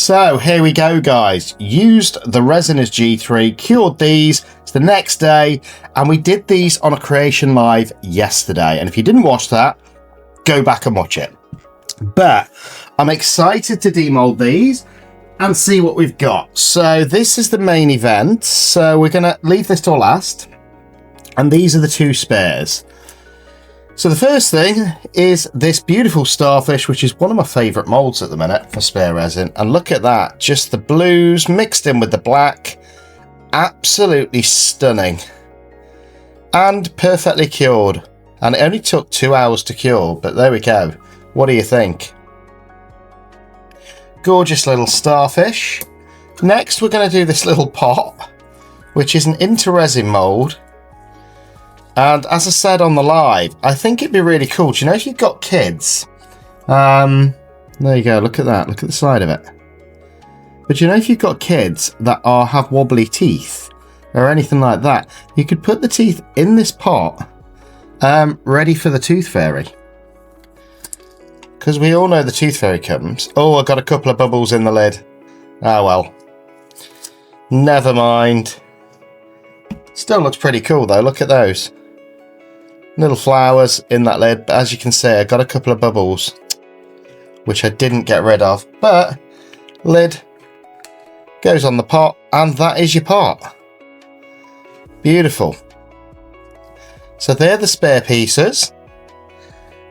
So here we go, guys. Used the Resiners G3, cured these. It's the next day, and we did these on a creation live yesterday. And if you didn't watch that, go back and watch it. But I'm excited to demold these and see what we've got. So this is the main event. So we're going to leave this till last. And these are the two spares. So the first thing is this beautiful starfish, which is one of my favourite moulds at the minute for spare resin. And look at that, just the blues mixed in with the black. Absolutely stunning. And perfectly cured. And it only took 2 hours to cure, but there we go. What do you think? Gorgeous little starfish. Next, we're going to do this little pot, which is an intoresin mould. And as I said on the live, I think it'd be really cool. Do you know, if you've got kids, there you go, look at that, look at the side of it. But you know, if you've got kids that have wobbly teeth or anything like that, you could put the teeth in this pot, ready for the tooth fairy. Because we all know the tooth fairy comes. Oh, I got a couple of bubbles in the lid. Ah, well. Never mind. Still looks pretty cool though, look at those. Little flowers in that lid, but as you can see, I got a couple of bubbles, which I didn't get rid of, but lid goes on the pot, and that is your pot. Beautiful. So they're the spare pieces.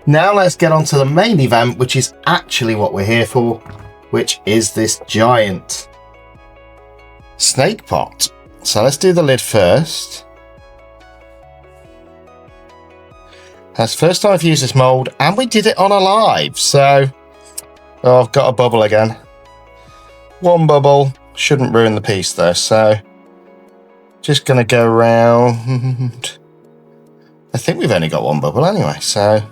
Now let's get on to the main event, which is actually what we're here for, which is this giant snake pot. So let's do the lid first. That's the first time I've used this mould, and we did it on a live, so... Oh, I've got a bubble again. One bubble. Shouldn't ruin the piece though, so... Just going to go around... I think we've only got one bubble anyway, so...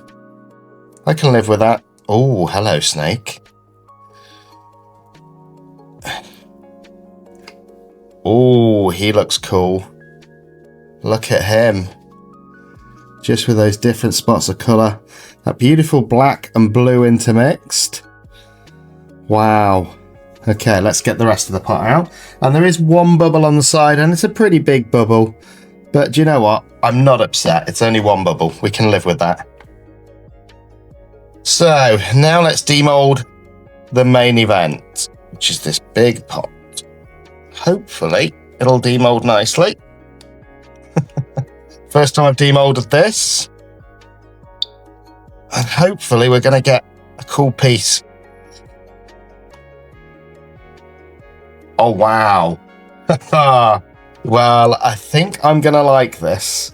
I can live with that. Oh, hello, snake. Oh, he looks cool. Look at him. Just with those different spots of colour. That beautiful black and blue intermixed. Wow. Okay, let's get the rest of the pot out. And there is one bubble on the side, and it's a pretty big bubble. But do you know what? I'm not upset. It's only one bubble. We can live with that. So, now let's demold the main event, which is this big pot. Hopefully, it'll demold nicely. First time I've demolded this. And hopefully we're going to get a cool piece. Oh, wow. Well, I think I'm going to like this.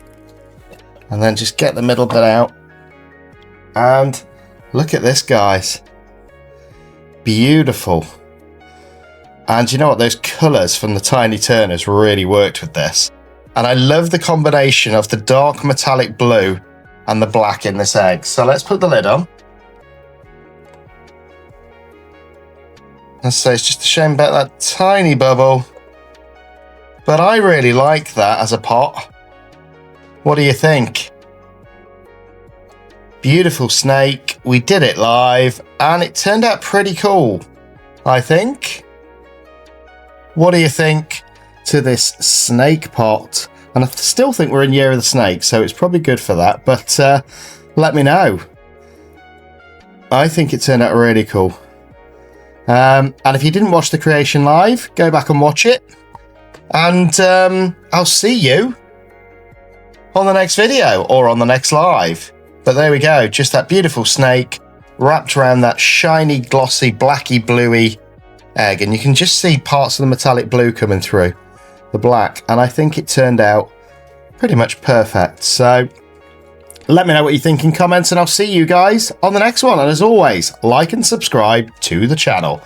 And then just get the middle bit out. And look at this, guys. Beautiful. And you know what? Those colours from the Tiny Turners really worked with this. And I love the combination of the dark metallic blue and the black in this egg. So let's put the lid on. And so it's just a shame about that tiny bubble. But I really like that as a pot. What do you think? Beautiful snake. We did it live and it turned out pretty cool, I think. What do you think to this snake pot? And I still think we're in Year of the Snake, so it's probably good for that. But let me know. I think it turned out really cool. And if you didn't watch the creation live, go back and watch it. And I'll see you on the next video or on the next live. But there we go. Just that beautiful snake wrapped around that shiny, glossy, blacky, bluey egg. And you can just see parts of the metallic blue coming through the black, and I think it turned out pretty much perfect. So let me know what you think in comments, and I'll see you guys on the next one. And as always, like and subscribe to the channel.